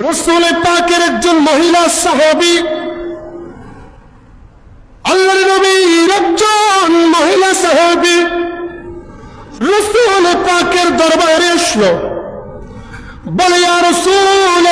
রাসূল পাকের একজন মহিলা সাহাবী, আল্লাহর নবীর একজন মহিলা সাহাবী রাসূল পাকের দরবারে এসলো, বলে ইয়া রাসূলুল্লাহ,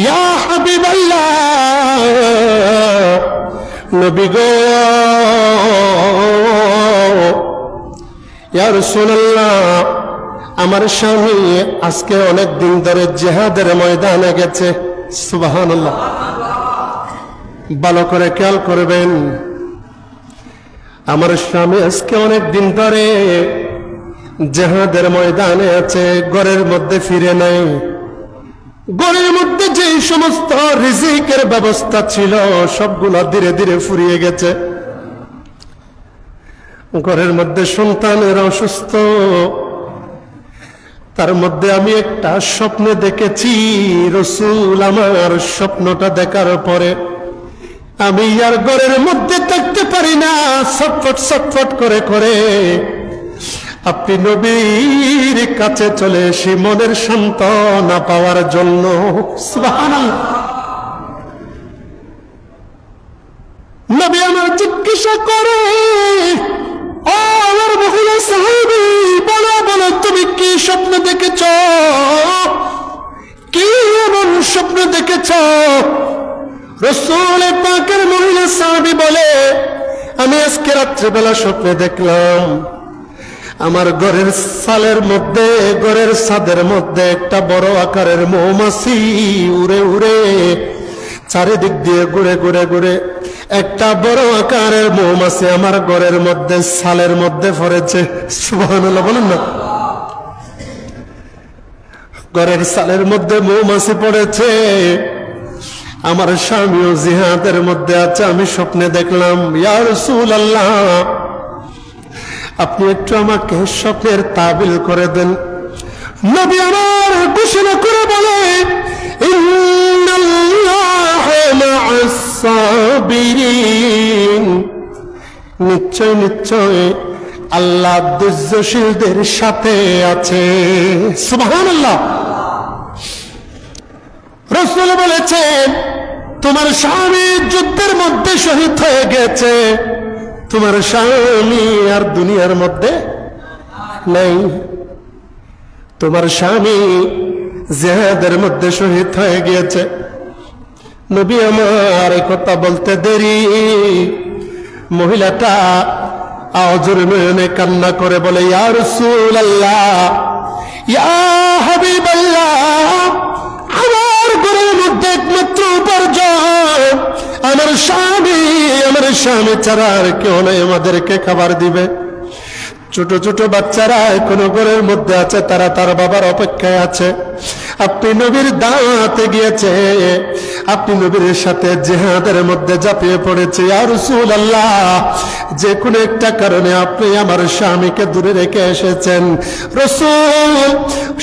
ইয়া হাবিবাল্লাহ, নবী গো, ইয়া রাসূলুল্লাহ, আমার স্বামী আজকে অনেক দিন ধরে জিহাদের ময়দানে গেছে। সুবহানাল্লাহ। ভালো করে খেয়াল করবেন, আমার স্বামী আজকে অনেক দিন ধরে জিহাদের ময়দানে আছে, ঘরের মধ্যে ফিরে নাই। ঘরের মধ্যে যে সমস্ত রিজিকের ব্যবস্থা ছিল সবগুলো ধীরে ধীরে ফুরিয়ে গেছে। ঘরের মধ্যে সন্তানের অসুস্থ, তার মধ্যে আমি একটা স্বপ্নে দেখেছি। রাসূল আমার স্বপ্নটা দেখার পরে আমি আর ঘরের মধ্যে থাকতে পারি না, ছটফট ছটফট করে করে আপনি নবীর কাছে চলে এসে মনের সান্ত্বনা পাওয়ার জন্য। সুবহানাল্লাহ। নবী আমার জিজ্ঞাসা করে, ও আমার মহিলা সাহাবী, বলো বলো তুমি কি স্বপ্ন দেখেছ? কি এমন স্বপ্ন দেখেছ? রাসূল পাকের মহিলা সাহাবী বলে, আমি আজকে রাত্রিবেলা স্বপ্নে দেখলাম আমার ঘরের সালের মধ্যে, ঘরের ছাদের মধ্যে একটা বড় আকারের মৌমাছি উড়ে উড়ে চারিদিক দিয়ে ঘুরে ঘুরে ঘুরে একটা বড় আকারের মৌমাছি আমার ঘরের মধ্যে সালের মধ্যে পড়েছে। সুবহানাল্লাহ বলেন না। ঘরের সালের মধ্যে মৌমাছি পড়েছে, আমার স্বামীও জিহাদের মধ্যে আছে, আমি স্বপ্নে দেখলাম। ইয়া রাসূলুল্লাহ, আপনি একটু আমাকে স্বপ্নের তাবিল করে দেন। নবী আমার ঘোষণা করে বলে, ইন্নাল্লাহা মা'আস সাবিরিন, নিশ্চয় নিশ্চয় আল্লাহ ধৈর্যশীলদের সাথে আছে। সুবহানাল্লাহ। রাসূল বলেছেন, তোমার স্বামী যুদ্ধের মধ্যে শহীদ হয়ে গেছে, তোমার স্বামী আর দুনিয়ার মধ্যে নাই। তোমার স্বামী জিহাদের মধ্যে শহীদ হয়ে গিয়েছে। নবী আমার এই কথা বলতে দেরি, মহিলাটা আওয়াজের নয়নে কান্না করে বলে, ইয়া রাসূলুল্লাহ, ইয়া হাবিবাল্লাহ, আমার ঘরের মধ্যে একমাত্র উপার্জন আমার স্বামী, আমার স্বামী ছাড়া আর কেউ নাই আমাদেরকে খাবার দিবে। ছোট ছোট বাচ্চারা এখনো ঘরের মধ্যে আছে, তারা তার বাবার অপেক্ষায় আছে। আপনি নবীর দাওয়াতে গিয়েছে, আপনি নবীর সাথে জিহাদের মধ্যে ঝাঁপিয়ে পড়েছে। ইয়া রাসূলুল্লাহ, যে কোনো একটা কারণে আপনি আমার স্বামীকে দূরে রেখে এসেছেন। রাসূল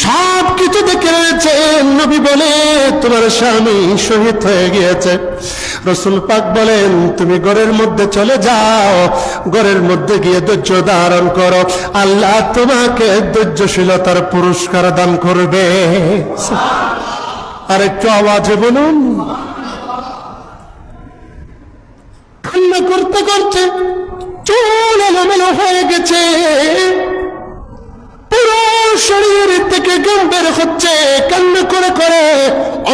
সব কিছু দেখে রয়েছেন। নবী বলে, তোমার স্বামী শহীদ হয়ে গিয়েছে। রাসূল পাক বলেন, তুমি ঘরের মধ্যে চলে যাও, ঘরের মধ্যে গিয়ে ধৈর্য ধারণ করো, আল্লাহ তোমাকে ধৈর্যশীলতার পুরস্কার দান করবে। আর একটু আওয়াজে বলুন। কান্না করতে করতে চুল এলোমেলো হয়ে গেছে, পুরো শরীর থেকে ঘাম বের হচ্ছে, কান্না করে করে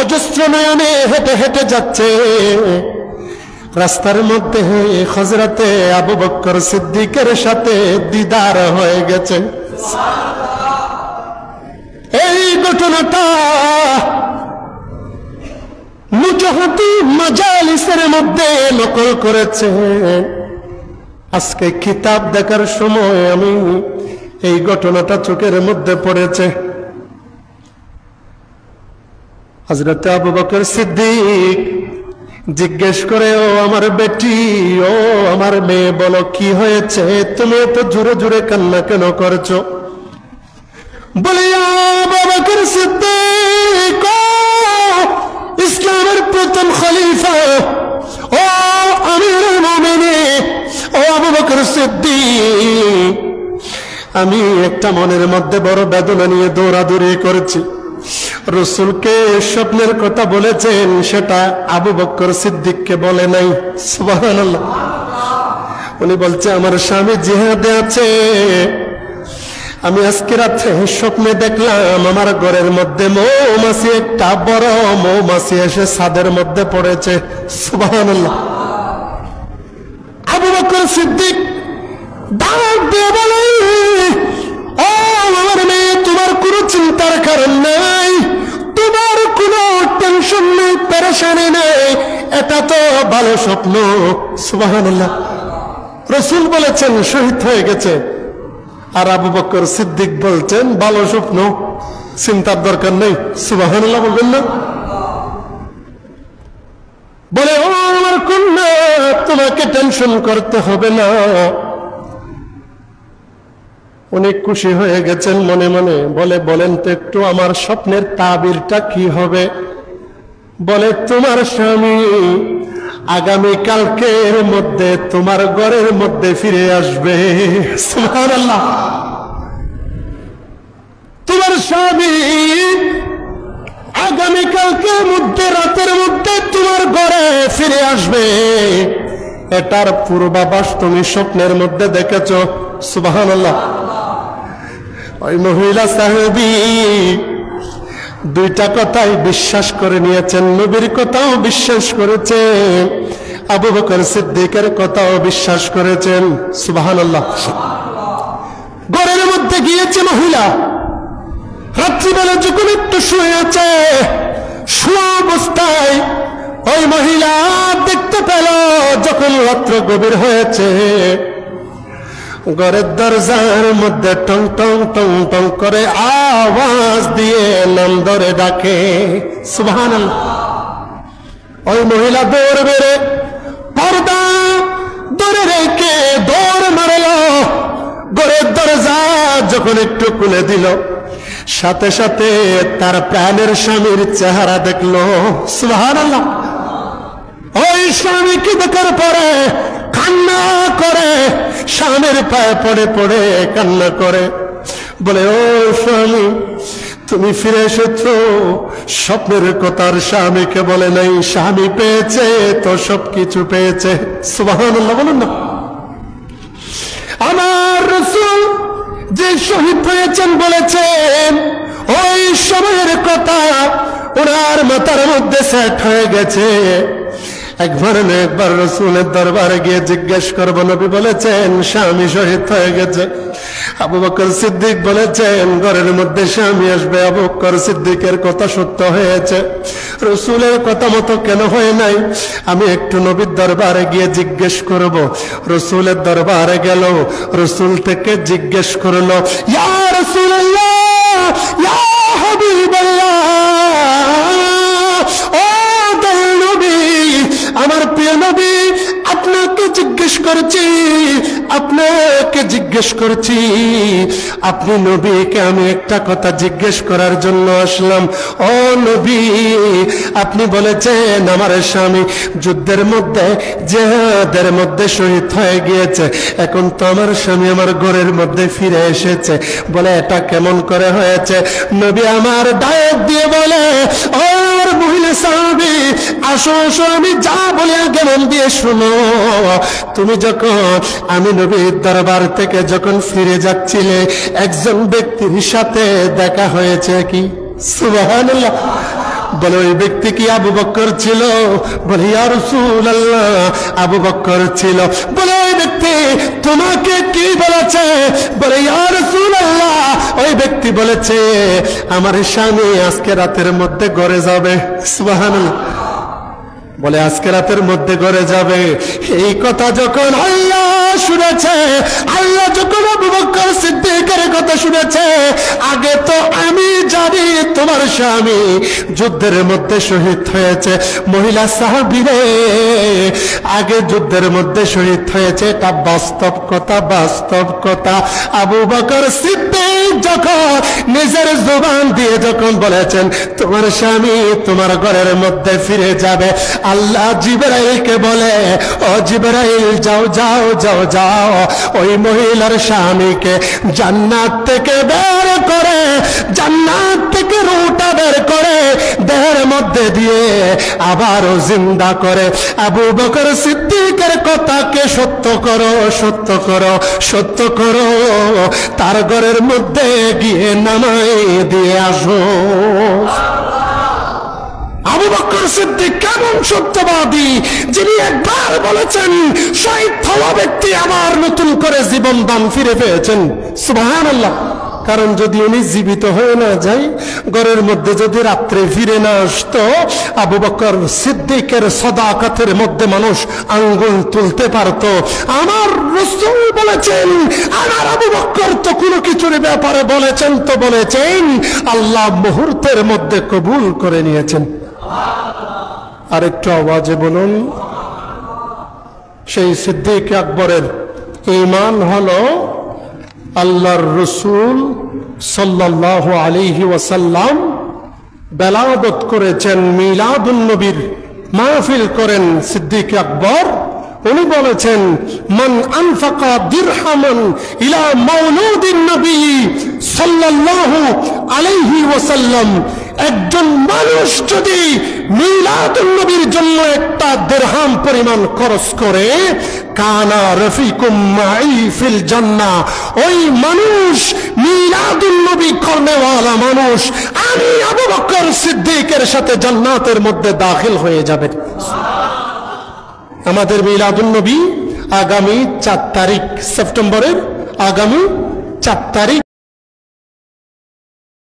অজস্র নয়নে হেঁটে হেঁটে যাচ্ছে। রাস্তার মধ্যে হযরতে আবু বকর সিদ্দিকের সাথে দিদার হয়ে গেছে। এই ঘটনাটা মুজাহিদি মাজালিসের মধ্যে নকল করেছে। আজকে কিতাব দেখার সময় আমি এই ঘটনাটা চোখের মধ্যে পড়েছে। হযরত আবু বকর সিদ্দিক জিজ্ঞেস করে, ও আমার বেটি, ও আমার মেয়ে, বলো কি হয়েছে, তুমি এত জোরে জোরে কান্না কেন করছো? বলে, আবু বকর সিদ্দিক, ইসলামের প্রথম খলিফা, ও আমিরুল মুমিনিন, ও আবু বকর সিদ্দিক, আমি একটা মনের মধ্যে বড় বেদনা নিয়ে দৌড়াদৌড়ি করছি। রাসূলকে স্বপ্নের কথা বলেছেন, সেটা আবু বকর সিদ্দিককে বলে নাই। সুবহানাল্লাহ। উনি বলছে আমার স্বামী জিহাদে আছে, আমি আজকে রাতে স্বপ্নে দেখলাম আমার ঘরের মধ্যে মৌমাছি, একটা বড় মৌমাছি এসে ছাদের মধ্যে পড়েছে। সুবহানাল্লাহ। আবু বকর সিদ্দিক ডাক দিয়ে বলে, ও আমার মেয়ে, তোমার কোনো চিন্তার কারণ নাই, তোমার কোনো টেনশন নেই, পেরেশানি নেই, এটা তো ভালো স্বপ্ন। সুবহানাল্লাহ। রাসূল বলেছেন শহীদ হয়ে গেছে, আর আবু বকর সিদ্দিক বলছেন ভালো স্বপ্ন, চিন্তার দরকার নেই। সুবহানাল্লাহ বলবেন না? বলে, ও আমার কন্যা, তোমাকে টেনশন করতে হবে না। উনি খুশি হয়ে গেছেন মনে মনে। বলে, বলেন তো একটু আমার স্বপ্নের তাবিরটা কি হবে? বলে, তোমার স্বামী আগামী কালকের মধ্যে তোমার ঘরের মধ্যে ফিরে আসবে। সুবহানাল্লাহ। তোমার স্বামী আগামী কালকের মধ্যে রাতের মধ্যে তোমার ঘরে ফিরে আসবে, এটার পূর্বাভাস তুমি স্বপ্নের মধ্যে দেখেছ। সুবহানাল্লাহ। ওই মহিলা সাহাবী দুইটা কথাই বিশ্বাস করে নিয়েছেন, নবীর কথাও বিশ্বাস করেছেন, আবু বকর সিদ্দিকের কথাও বিশ্বাস করেছেন। সুবহানাল্লাহ। ঘরের মধ্যে গিয়েছে মহিলা, রাত্রিবেলা যখন একটু শুয়ে আছে, শোয়া অবস্থায় ওই মহিলা দেখতে পেল যখন রাত্র গভীর হয়েছে, ঘরের দরজার মধ্যে টং টং টং টং করে আওয়াজ দিয়ে নাম ধরে ডাকে। সুবহানাল্লাহ। ওই মহিলা দৌড় বেড়ে পর্দা ধরে রেখে দৌড় মারল, ঘরের দরজা যখন একটু খুলে দিল, সাথে সাথে তার প্রাণের স্বামীর চেহারা দেখলো। সুবহানাল্লাহ। ওই স্বামীকে দেখার পরে কান্না করে, স্বামীর পায়ে পড়ে পড়ে কান্না করে, বলে, ও স্বামী, তুমি ফিরে এসেছো। স্বপ্নের কথার স্বামীকে বলে নাই, স্বামী পেয়েছে তো সবকিছু পেয়েছে। সুবহানাল্লাহ বলুন না। আমার রাসূল যে শহীদ হয়েছেন বলেছেন, ওই সময়ের কথা ওনার মাথার মধ্যে সেট হয়ে গেছে। একবার না একবার রাসূলের দরবারে গিয়ে জিজ্ঞেস করবো, নবী বলেছেন স্বামী শহীদ হয়ে গেছে। আবু বকর সিদ্দিক বলেছেন ঘরের মধ্যে স্বামী আসবে। আবু বকর সিদ্দিকের কথা সত্য হয়েছে, রাসূলের কথা মতো কেন হয় নাই? আমি একটু নবীর দরবারে গিয়ে জিজ্ঞেস করব। রাসূলের দরবারে গেল, রাসূল থেকে জিজ্ঞেস করলো, ইয়া রাসূলুল্লাহ, ইয়া হাবিবাল্লাহ, ও দয়াল নবী, আমার প্রিয় নবী, আপনাকে জিজ্ঞেস করছি, আপনাকে জিজ্ঞেস করছি। আপনি নবীকে আমি একটা কথা জিজ্ঞেস করার জন্য আসলাম। ও নবী, আপনি বলেছেন আমার স্বামী যুদ্ধের মধ্যে, জিহাদের মধ্যে শহীদ হয়ে গিয়েছে, এখন তো আমার স্বামী আমার ঘরের মধ্যে ফিরে এসেছে। বলে, এটা কেমন করে হয়েছে? নবী আমার ডাক দিয়ে বলে, ও মহিলা সাহাবী, আসো আসো, আমি যা বলি আগে মন দিয়ে শুনো। তুমি যখন আমি নবীর দরবার থেকে যখন ফিরে যাচ্ছিলে, একজন ব্যক্তির সাথে দেখা হয়েছে কি? সুবহানাল্লাহ। বলে, ওই ব্যক্তি কি আবু বকর ছিল? বলে, ইয়া রাসূলুল্লাহ, আবু বকর ছিল। বলে, ওই ব্যক্তি তোমাকে কি বলেছে? বলে, ইয়া রাসূলুল্লাহ, ওই ব্যক্তি বলেছে আমার স্বামী আজকে রাতের মধ্যে ঘরে যাবে। সুবহানাল্লাহ। বলে, আজকে রাতের মধ্যে ঘরে যাবে। এই কথা যখন আল্লাহ শুনেছে, আল্লাহ যখন আবু বকর সিদ্দিকের কথা শুনেছে, আগে তো আমি জানি তোমার স্বামী যুদ্ধের মধ্যে শহীদ হয়েছে। মহিলা সাহাবীরে, আগে যুদ্ধের মধ্যে শহীদ হয়েছে, এটা বাস্তব কথা, বাস্তব কথা। আবু বকর সিদ্দিক যখন নিজের জবান দিয়ে যখন বলেছেন তোমার স্বামী তোমার ঘরের মধ্যে ফিরে যাবে, আল্লাহ জিবরাইলকে বলে, ও জিবরাইল যাও যাও যাও যাও, ওই মহিলার স্বামীকে জান্নাত থেকে বের করে, জান্নাত থেকে রূহটা বের করে দেহের মধ্যে দিয়ে আবারও জিন্দা করে আবু বকর সিদ্দিকের কথাকে সত্য করো, সত্য করো, সত্য করো, তার ঘরের মধ্যে গিয়ে নামাই দিয়ে আসো। আবু বকর সিদ্দিক কেমন সত্যবাদী, যিনি একবার বলেছেন শহীদ হওয়া ব্যক্তি আবার নতুন করে জীবন দান ফিরে পেয়েছেন। সুবহানাল্লাহ। কারণ যদি উনি জীবিত হয়ে না যায়, ঘরের মধ্যে যদি রাত্রে ফিরে না আসতো, আবু বকর সিদ্দিকের সাদাকাতের মধ্যে মানুষ আঙ্গুল তুলতে পারত। আমার রাসূল বলেছেন, আমার আবু বকর তো কোনো কিছুর ব্যাপারে বলেছেন তো বলেছেন, আল্লাহ মুহূর্তের মধ্যে কবুল করে নিয়েছেন। আরেকটু আওয়াজে বলুন। সেই সিদ্দিক আকবরের ঈমান হলো আল্লাহর রাসূল সাল্লাল্লাহু আলাইহি ওয়াসাল্লাম বেলাদত করেছেন, মিলাদুন নবীর মাহফিল করেন সিদ্দিক আকবর। উনি বলেছেন মান আনফাকা দিরহামান ইলা মাউলুদিন নবী সাল্লাল্লাহু আলাইহি ওয়াসাল্লাম, একজন মানুষ যদি মিলাদুন নবীর জন্য একটা দিরহাম পরিমাণ খরচ করে, কানা রফিকুম মাই ফিল জান্নাহ, ওই মানুষ মিলাদুন নবী করনেওয়ালা মানুষ আমি আবু বকর সিদ্দিকের সাথে জান্নাতের মধ্যে দাখিল হয়ে যাবে। আমাদের মিলাদুন নবী আগামী 4 তারিখ, সেপ্টেম্বরের আগামী 4 তারিখ